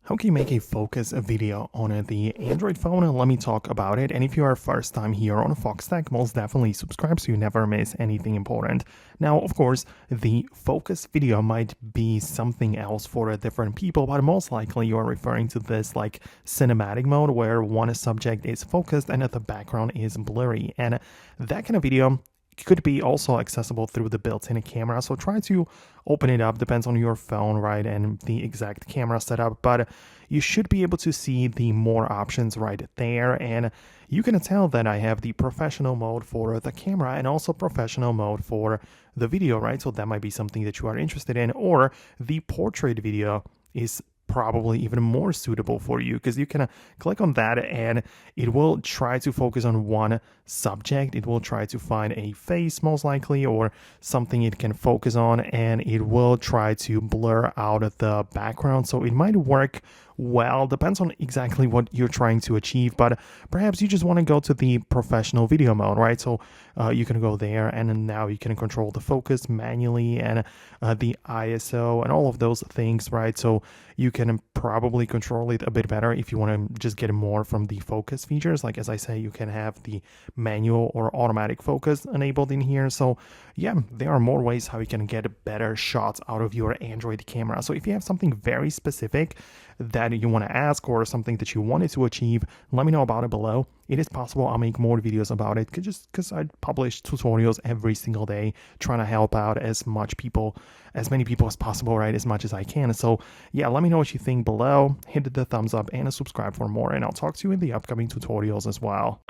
How can you make a focus video on the Android phone? Let me talk about it. And if you are first time here on Foxtecc, most definitely subscribe so you never miss anything important. Now, of course, the focus video might be something else for different people, but most likely you are referring to this like cinematic mode where one subject is focused and the background is blurry. And that kind of video could be also accessible through the built-in camera, so try to open it up. Depends on your phone, right, and the exact camera setup, but you should be able to see the more options right there. And you can tell that I have the professional mode for the camera and also professional mode for the video, right? So that might be something that you are interested in, or the portrait video is probably even more suitable for you because you can click on that and it will try to focus on one subject. It will try to find a face most likely or something it can focus on, and it will try to blur out the background. So it might work well, depends on exactly what you're trying to achieve, but perhaps you just want to go to the professional video mode, right? So you can go there and now you can control the focus manually and the ISO and all of those things, right? So you can probably control it a bit better if you want to just get more from the focus features. Like as I say, you can have the manual or automatic focus enabled in here. So yeah, there are more ways how you can get better shots out of your Android camera. So if you have something very specific that you want to ask or something that you wanted to achieve, let me know about it below. It is possible I'll make more videos about it just because I publish tutorials every single day trying to help out as many people as possible, right? As much as I can. So yeah, let me know what you think below. Hit the thumbs up and subscribe for more, and I'll talk to you in the upcoming tutorials as well.